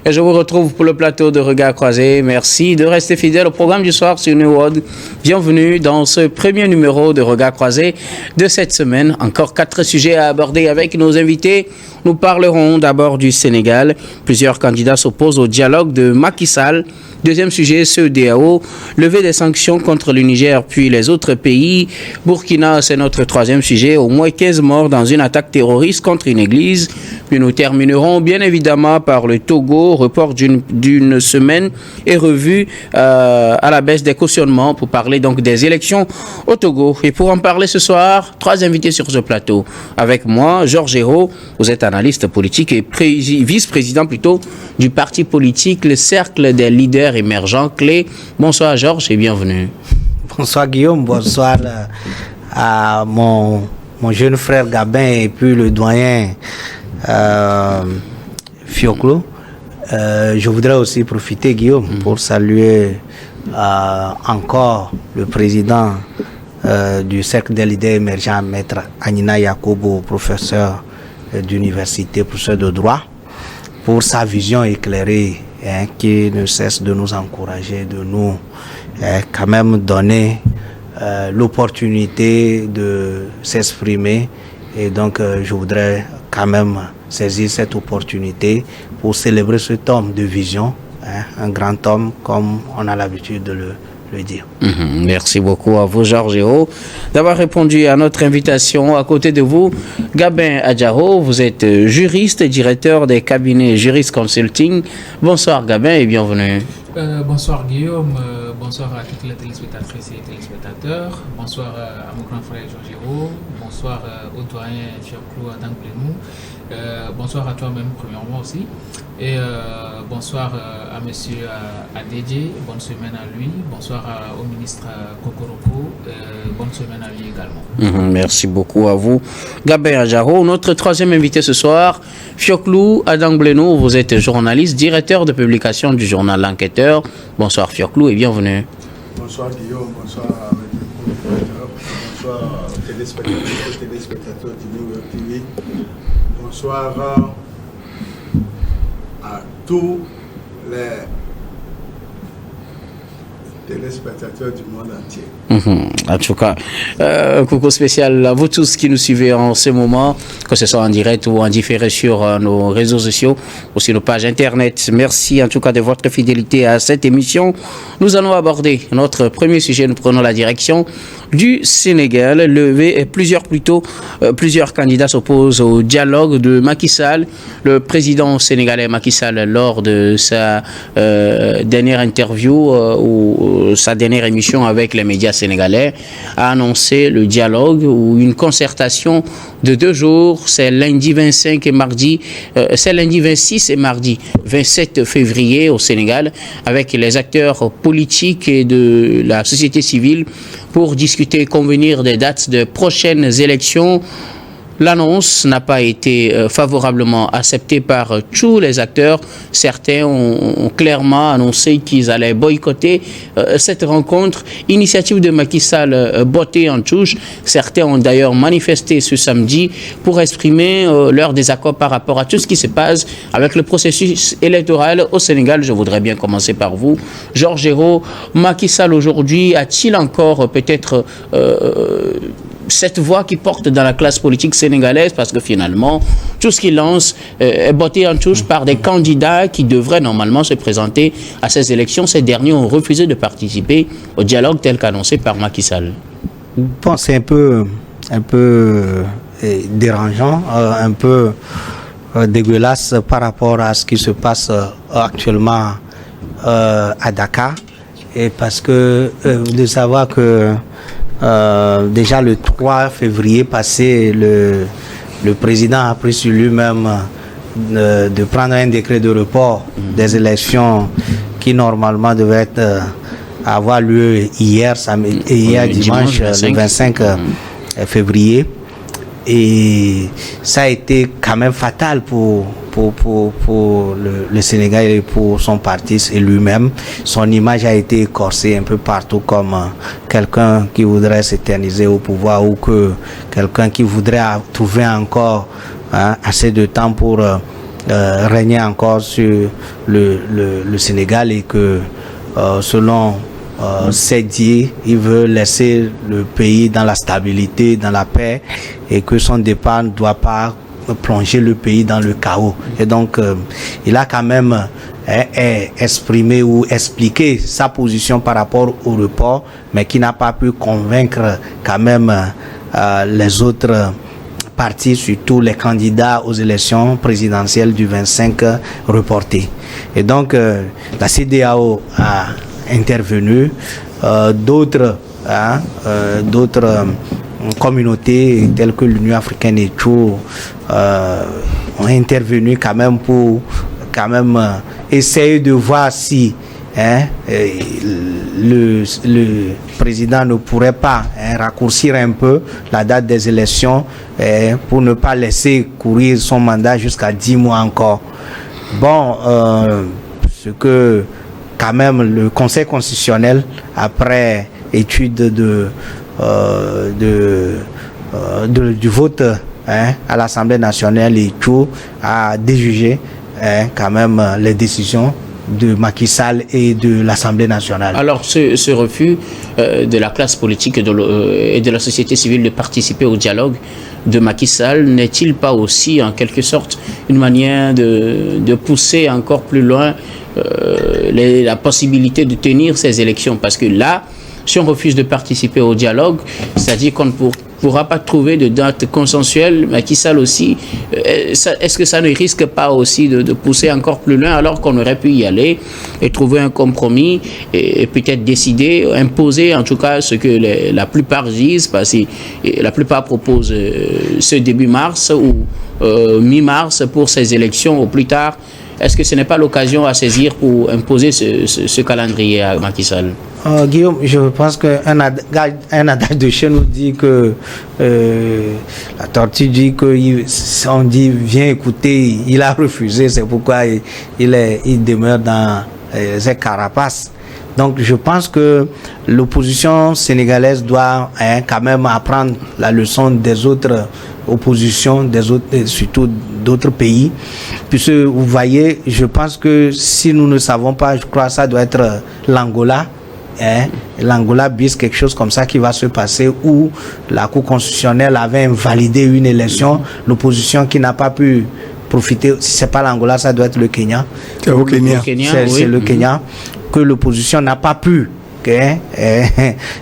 et je vous retrouve pour le plateau de Regard Croisé. Merci de rester fidèle au programme du soir sur New World. Bienvenue dans ce premier numéro de Regard Croisé de cette semaine. Encore 4 sujets à aborder avec nos invités. Nous parlerons d'abord du Sénégal. Plusieurs candidats s'opposent au dialogue de Macky Sall. Deuxième sujet, CEDEAO, levée des sanctions contre le Niger puis les autres pays. Burkina, c'est notre troisième sujet, au moins 15 morts dans une attaque terroriste contre une église. Puis nous terminerons bien évidemment par le Togo, report d'une semaine et revue à la baisse des cautionnements pour parler donc des élections au Togo. Et pour en parler ce soir, 3 invités sur ce plateau. Avec moi, Georges Hérault, vous êtes analyste politique et vice-président plutôt du parti politique, le Cercle des leaders émergents clés. Bonsoir Georges et bienvenue. Bonsoir Guillaume, bonsoir à mon jeune frère Gabin et puis le doyen Fioclo. Je voudrais aussi profiter Guillaume pour saluer encore le président du Cercle des leaders émergents, maître Anina Yakobo, professeur d'université, professeur de droit, pour sa vision éclairée qui ne cesse de nous encourager, de nous quand même donner l'opportunité de s'exprimer. Et donc je voudrais quand même saisir cette opportunité pour célébrer cet homme de vision, un grand homme comme on a l'habitude de le dire. Merci beaucoup à vous, Georges Hérault, d'avoir répondu à notre invitation. À côté de vous, Gabin Adjaro, vous êtes juriste et directeur des cabinets Jurist Consulting. Bonsoir Gabin et bienvenue. Bonsoir Guillaume, bonsoir à toutes les téléspectatrices et téléspectateurs, bonsoir à mon grand frère Georges Hérault, bonsoir au doyen Fioclo Adangplénou, bonsoir à toi-même premièrement aussi, et bonsoir à monsieur Adedje, bonne semaine à lui, bonsoir au ministre Kokoroko, bonne semaine à lui également. Merci beaucoup à vous. Gabin Adjaro, notre troisième invité ce soir, Fioclo Adangplénou, vous êtes journaliste, directeur de publication du journal L'Enquêteur. Bonsoir Fioclo et bienvenue. Bonsoir Guillaume, bonsoir à bonsoir aux téléspectateurs du New York TV. Bonsoir à tous les téléspectateurs du monde entier. En tout cas, coucou spécial à vous tous qui nous suivez en ce moment, que ce soit en direct ou en différé sur nos réseaux sociaux ou sur nos pages internet. Merci en tout cas de votre fidélité à cette émission. Nous allons aborder notre premier sujet. Nous prenons la direction du Sénégal. Plusieurs candidats s'opposent au dialogue de Macky Sall. Le président sénégalais Macky Sall, lors de sa dernière interview ou sa dernière émission avec les médias sénégalais, a annoncé le dialogue ou une concertation de 2 jours. C'est lundi 25 et mardi, c'est lundi 26 et mardi 27 février au Sénégal, avec les acteurs politiques et de la société civile pour discuter et convenir des dates de prochaines élections. L'annonce n'a pas été favorablement acceptée par tous les acteurs. Certains ont clairement annoncé qu'ils allaient boycotter cette rencontre. Initiative de Macky Sall bottée en touche. Certains ont d'ailleurs manifesté ce samedi pour exprimer leur désaccord par rapport à tout ce qui se passe avec le processus électoral au Sénégal. Je voudrais bien commencer par vous, Georges Hérault. Macky Sall aujourd'hui a-t-il encore peut-être cette voix qui porte dans la classe politique sénégalaise, parce que finalement, tout ce qu'il lance est botté en touche par des candidats qui devraient normalement se présenter à ces élections. Ces derniers ont refusé de participer au dialogue tel qu'annoncé par Macky Sall. Bon, c'est un peu dérangeant, un peu dégueulasse par rapport à ce qui se passe actuellement à Dakar. Et parce que vous devez savoir que déjà le 3 février passé, le président a pris sur lui-même de prendre un décret de report des élections qui normalement devaient avoir lieu hier dimanche, le 25 février. Et ça a été quand même fatal pour le Sénégal et pour son parti et lui-même. Son image a été écorcée un peu partout comme quelqu'un qui voudrait s'éterniser au pouvoir ou que quelqu'un qui voudrait trouver encore assez de temps pour régner encore sur le Sénégal et que selon Sédier, il veut laisser le pays dans la stabilité, dans la paix et que son départ ne doit pas plonger le pays dans le chaos. Et donc, il a quand même exprimé ou expliqué sa position par rapport au report, mais qui n'a pas pu convaincre quand même les autres partis, surtout les candidats aux élections présidentielles du 25 reportées. Et donc, la CEDEAO a intervenu, d'autres communautés telles que l'Union africaine et tout ont intervenu quand même pour essayer de voir si le président ne pourrait pas raccourcir un peu la date des élections pour ne pas laisser courir son mandat jusqu'à 10 mois encore. Bon, ce que quand même le Conseil constitutionnel, après étude du vote à l'Assemblée nationale et tout, a déjugé quand même les décisions de Macky Sall et de l'Assemblée nationale. Alors ce refus de la classe politique et de la société civile de participer au dialogue de Macky Sall n'est-il pas aussi en quelque sorte une manière de pousser encore plus loin la possibilité de tenir ces élections? Parce que là, si on refuse de participer au dialogue, c'est-à-dire qu'on ne pourra pas trouver de date consensuelle. Macky Sall aussi, est-ce que ça ne risque pas aussi de pousser encore plus loin alors qu'on aurait pu y aller et trouver un compromis et peut-être décider, imposer en tout cas ce que la plupart disent, parce que la plupart proposent ce début mars ou mi-mars pour ces élections au plus tard. Est-ce que ce n'est pas l'occasion à saisir pour imposer ce calendrier à Macky Sall? Guillaume, je pense qu'un adage de chez nous dit que la tortue dit qu'on dit viens écouter, il a refusé, c'est pourquoi il demeure dans ses carapaces. Donc je pense que l'opposition sénégalaise doit quand même apprendre la leçon des autres oppositions, surtout d'autres pays. Puisque vous voyez, je pense que si nous ne savons pas, je crois que ça doit être l'Angola. L'Angola bis, quelque chose comme ça qui va se passer, où la Cour constitutionnelle avait invalidé une élection, l'opposition qui n'a pas pu profiter, si c'est pas l'Angola, ça doit être le Kenya. C'est au Kenya. C'est le Kenya, que l'opposition n'a pas pu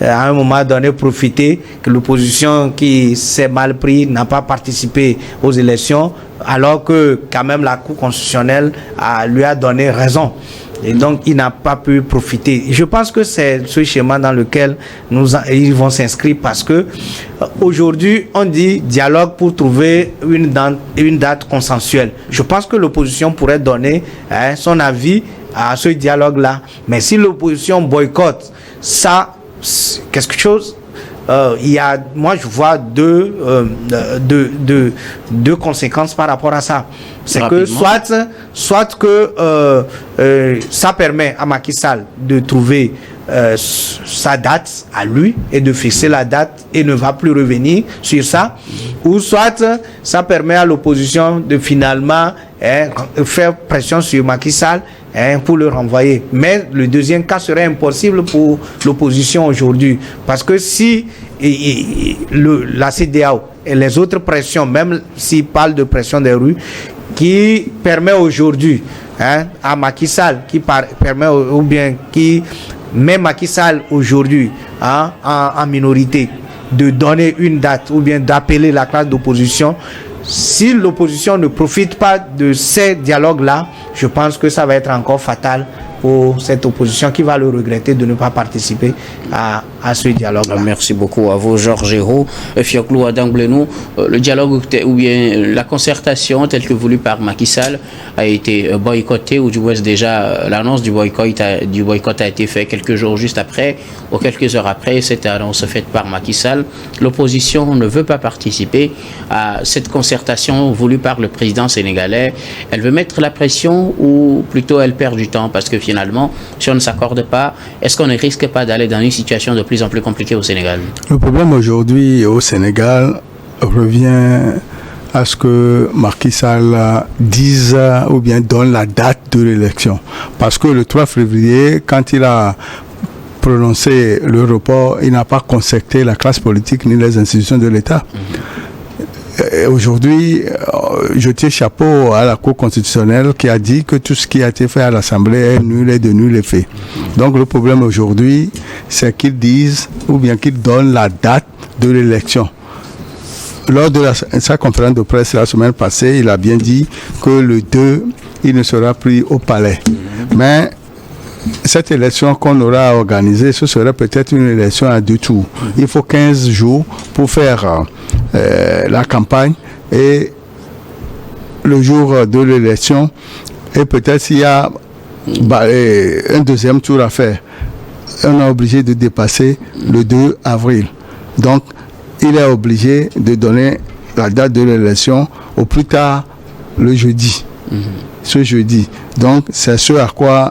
à un moment donné profiter, que l'opposition qui s'est mal pris n'a pas participé aux élections, alors que quand même la Cour constitutionnelle lui a donné raison. Et donc, il n'a pas pu profiter. Je pense que c'est ce schéma dans lequel ils vont s'inscrire, parce que aujourd'hui, on dit dialogue pour trouver une date consensuelle. Je pense que l'opposition pourrait donner son avis à ce dialogue-là. Mais si l'opposition boycotte ça, quelque chose, moi je vois deux conséquences par rapport à ça. C'est que soit que ça permet à Macky Sall de trouver sa date à lui et de fixer la date et ne va plus revenir sur ça, ou soit ça permet à l'opposition de finalement faire pression sur Macky Sall pour le renvoyer. Mais le deuxième cas serait impossible pour l'opposition aujourd'hui, parce que si la CEDEAO et les autres pressions, même s'ils parlent de pression des rues, qui permet aujourd'hui à Macky Sall, qui permet ou bien qui met Macky Sall aujourd'hui en minorité, de donner une date ou bien d'appeler la classe d'opposition. Si l'opposition ne profite pas de ces dialogues-là, je pense que ça va être encore fatal pour cette opposition qui va le regretter de ne pas participer à ce dialogue-là. Merci beaucoup à vous, Georges Hérault. Fioclou Adang-Blenou, le dialogue ou bien la concertation telle que voulue par Macky Sall a été boycottée, ou du moins déjà l'annonce du boycott a été faite quelques jours juste après, ou quelques heures après cette annonce faite par Macky Sall. L'opposition ne veut pas participer à cette concertation voulue par le président sénégalais. Elle veut mettre la pression, ou plutôt elle perd du temps, parce que finalement, si on ne s'accorde pas, est-ce qu'on ne risque pas d'aller dans une situation de plus en plus compliquée au Sénégal? Le problème aujourd'hui au Sénégal revient à ce que Macky Sall dise ou bien donne la date de l'élection. Parce que le 3 février, quand il a prononcé le report, il n'a pas concerté la classe politique ni les institutions de l'État. Aujourd'hui, je tire chapeau à la Cour constitutionnelle qui a dit que tout ce qui a été fait à l'Assemblée est nul et de nul effet. Donc le problème aujourd'hui, c'est qu'ils disent ou bien qu'ils donnent la date de l'élection. Lors de sa conférence de presse la semaine passée, il a bien dit que le 2, il ne sera plus au palais. Mais cette élection qu'on aura organisée, ce serait peut-être une élection à 2 tours. Il faut 15 jours pour faire la campagne et le jour de l'élection, et peut-être s'il y a un deuxième tour à faire, on est obligé de dépasser le 2 avril. Donc, il est obligé de donner la date de l'élection au plus tard le jeudi. Ce jeudi. Donc, c'est sur quoi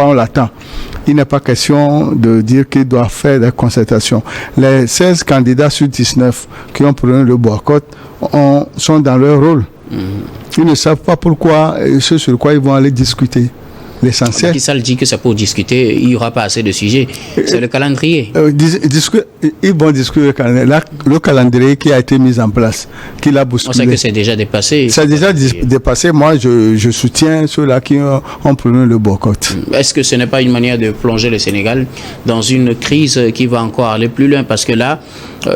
on l'attend. Il n'est pas question de dire qu'il doit faire des concertations. Les 16 candidats sur 19 qui ont pris le boycott sont dans leur rôle. Ils ne savent pas pourquoi, ce sur quoi ils vont aller discuter. L'essentiel. Macky Sall dit que c'est pour discuter, il n'y aura pas assez de sujets. C'est le calendrier. Ils vont discuter le calendrier qui a été mis en place, qu'il a bousculé. On sait que c'est déjà dépassé. C'est déjà dépassé. Moi, je soutiens ceux-là qui ont pris le boycott. Est-ce que ce n'est pas une manière de plonger le Sénégal dans une crise qui va encore aller plus loin? Parce que là,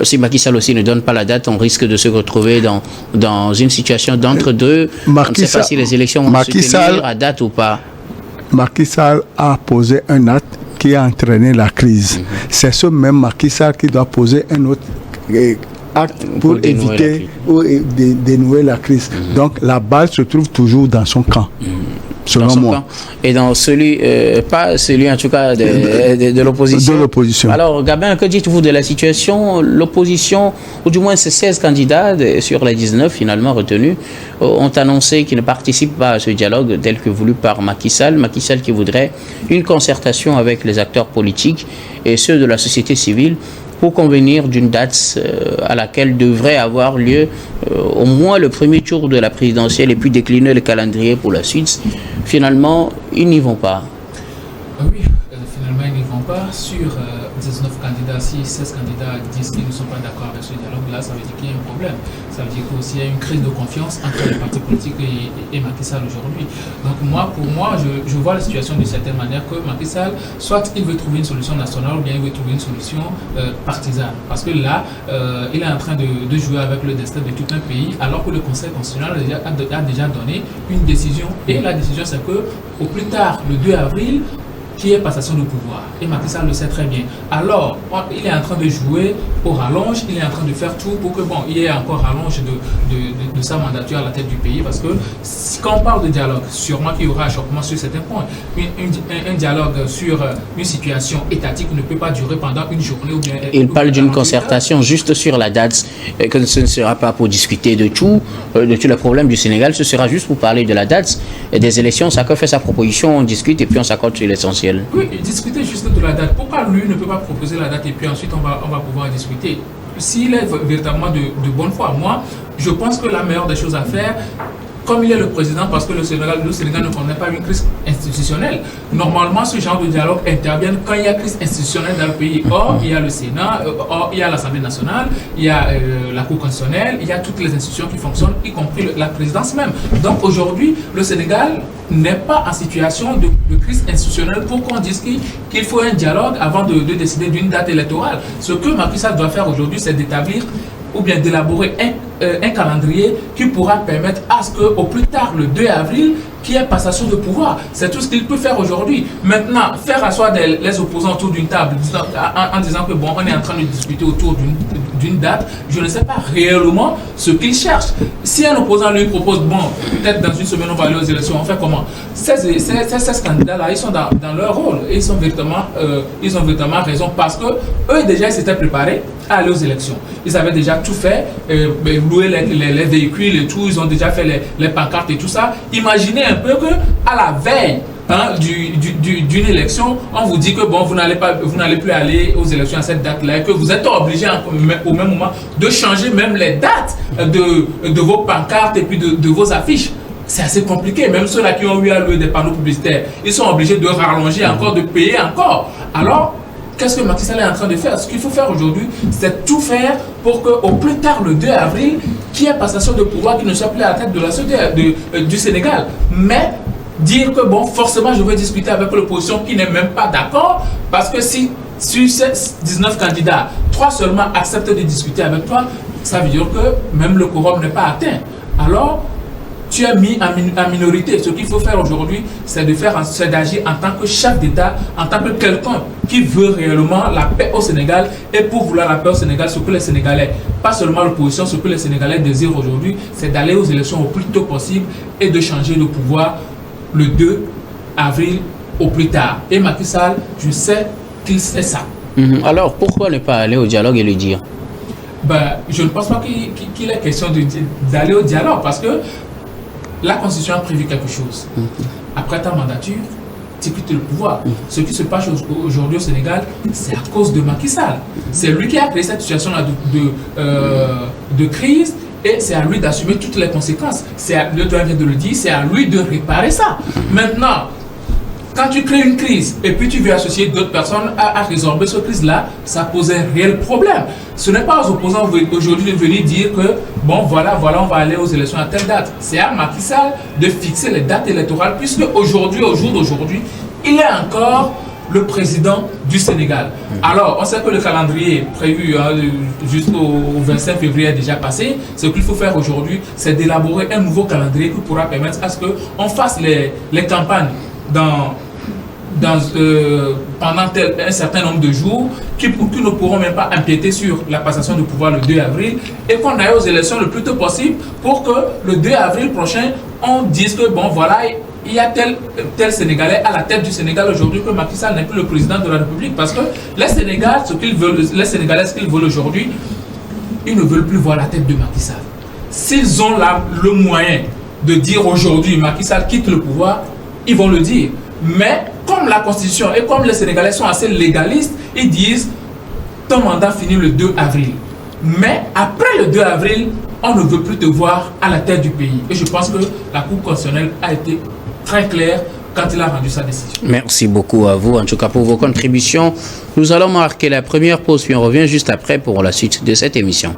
si Macky Sall aussi ne donne pas la date, on risque de se retrouver dans une situation d'entre-deux. On ne sait pas si les élections vont se tenir à date ou pas. Macky Sall a posé un acte qui a entraîné la crise. C'est ce même Macky Sall qui doit poser un autre acte pour éviter ou dénouer la crise. Donc la balle se trouve toujours dans son camp. Selon moi. Camp. Et dans celui, pas celui en tout cas de l'opposition. De l'opposition. Alors Gabin, que dites-vous de la situation? L'opposition, ou du moins ces 16 candidats sur les 19 finalement retenus, ont annoncé qu'ils ne participent pas à ce dialogue tel que voulu par Macky Sall. Macky Sall qui voudrait une concertation avec les acteurs politiques et ceux de la société civile pour convenir d'une date à laquelle devrait avoir lieu au moins le premier tour de la présidentielle et puis décliner le calendrier pour la suite. Finalement, ils n'y vont pas. Oui, finalement, ils n'y vont pas. Sur 19 candidats, si 16 candidats disent qu'ils ne sont pas d'accord avec ce dialogue-là, ça veut dire qu'il y a un problème. Ça veut dire qu'il y a une crise de confiance entre les partis politiques et Macky Sall aujourd'hui. Donc pour moi, je vois la situation d'une certaine manière que Macky Sall, soit il veut trouver une solution nationale ou bien il veut trouver une solution partisane. Parce que là, il est en train de jouer avec le destin de tout un pays, alors que le Conseil constitutionnel a déjà donné une décision. Et la décision, c'est que au plus tard, le 2 avril, qui est passation de pouvoir. Et Macky Sall le sait très bien. Alors, il est en train de jouer au rallonge, il est en train de faire tout pour que, il y ait encore rallonge de sa mandature à la tête du pays. Parce que quand on parle de dialogue, sûrement qu'il y aura achoppement sur certains points. Un dialogue sur une situation étatique ne peut pas durer pendant une journée ou bien... Il parle d'une concertation juste sur la date, que ce ne sera pas pour discuter de tous les problèmes du Sénégal, ce sera juste pour parler de la date des élections. Chacun fait sa proposition, on discute et puis on s'accorde sur l'essentiel. Oui, discuter juste de la date. Pourquoi lui ne peut pas proposer la date et puis ensuite on va pouvoir discuter? S'il est véritablement de bonne foi, moi, je pense que la meilleure des choses à faire, comme il est le président, parce que le Sénégal ne connaît pas une crise institutionnelle. Normalement, ce genre de dialogue intervient quand il y a crise institutionnelle dans le pays. Or, il y a le Sénat, or, il y a l'Assemblée nationale, il y a la Cour constitutionnelle, il y a toutes les institutions qui fonctionnent, y compris la présidence même. Donc aujourd'hui, le Sénégal n'est pas en situation de crise institutionnelle pour qu'on dise qu'il faut un dialogue avant de décider d'une date électorale. Ce que Macky Sall doit faire aujourd'hui, c'est d'établir ou bien d'élaborer un calendrier qui pourra permettre à ce qu'au plus tard, le 2 avril, qu'il y ait passation de pouvoir. C'est tout ce qu'il peut faire aujourd'hui. Maintenant, faire asseoir les opposants autour d'une table en disant que on est en train de discuter autour d'une date, je ne sais pas réellement ce qu'il cherche. Si un opposant lui propose, peut-être dans une semaine on va aller aux élections, on fait comment? Ces candidats-là, ils sont dans leur rôle et ils ont véritablement raison parce que eux déjà ils s'étaient préparés à aller aux élections. Ils avaient déjà tout fait, louer les véhicules et tout, ils ont déjà fait les pancartes et tout ça. Imaginez un peu que à la veille d'une élection, on vous dit que bon, vous n'allez plus aller aux élections à cette date-là, et que vous êtes obligé au même moment de changer même les dates de vos pancartes et puis de vos affiches. C'est assez compliqué. Même ceux-là qui ont eu à louer des panneaux publicitaires, ils sont obligés de rallonger encore, de payer encore. Alors, qu'est-ce que Macky Sall est en train de faire? Ce qu'il faut faire aujourd'hui, c'est tout faire pour qu'au plus tard, le 2 avril, qu'il y ait passation de pouvoir qui ne soit plus à la tête de la société du Sénégal. Mais dire que bon, forcément, je vais discuter avec l'opposition qui n'est même pas d'accord, parce que si sur ces 19 candidats, 3 seulement acceptent de discuter avec toi, ça veut dire que même le quorum n'est pas atteint. Alors, tu as mis en minorité. Ce qu'il faut faire aujourd'hui, c'est d'agir en tant que chef d'État, en tant que quelqu'un qui veut réellement la paix au Sénégal. Et pour vouloir la paix au Sénégal, ce que les Sénégalais, pas seulement l'opposition, ce que les Sénégalais désirent aujourd'hui, c'est d'aller aux élections au plus tôt possible et de changer le pouvoir le 2 avril au plus tard. Et Macky Sall, je sais qu'il sait ça. Alors, pourquoi ne pas aller au dialogue et le dire? Je ne pense pas qu'il est question d'aller au dialogue, parce que la Constitution a prévu quelque chose. Après ta mandature, tu quittes le pouvoir. Ce qui se passe aujourd'hui au Sénégal, c'est à cause de Macky Sall. C'est lui qui a créé cette situation-là de crise, et c'est à lui d'assumer toutes les conséquences. Le doyen vient de le dire, c'est à lui de réparer ça. Maintenant, quand tu crées une crise et puis tu veux associer d'autres personnes à résorber cette crise-là, ça pose un réel problème. Ce n'est pas aux opposants aujourd'hui de venir dire que bon, voilà, on va aller aux élections à telle date. C'est à Macky Sall de fixer les dates électorales, puisque aujourd'hui, au jour d'aujourd'hui, il est encore le président du Sénégal. Alors, on sait que le calendrier prévu jusqu'au 25 février est déjà passé. Ce qu'il faut faire aujourd'hui, c'est d'élaborer un nouveau calendrier qui pourra permettre à ce qu'on fasse les campagnes pendant un certain nombre de jours qui ne pourront même pas empiéter sur la passation de pouvoir le 2 avril, et qu'on aille aux élections le plus tôt possible pour que le 2 avril prochain, on dise que bon, voilà, il y a tel Sénégalais à la tête du Sénégal aujourd'hui, que Macky Sall n'est plus le président de la République, parce que les Sénégalais, ce qu'ils veulent aujourd'hui, ils ne veulent plus voir la tête de Macky Sall. S'ils ont le moyen de dire aujourd'hui Macky Sall quitte le pouvoir, ils vont le dire. Mais comme la Constitution et comme les Sénégalais sont assez légalistes, ils disent ton mandat finit le 2 avril. Mais après le 2 avril, on ne veut plus te voir à la tête du pays. Et je pense que la Cour constitutionnelle a été très claire quand il a rendu sa décision. Merci beaucoup à vous, en tout cas pour vos contributions. Nous allons marquer la première pause, puis on revient juste après pour la suite de cette émission.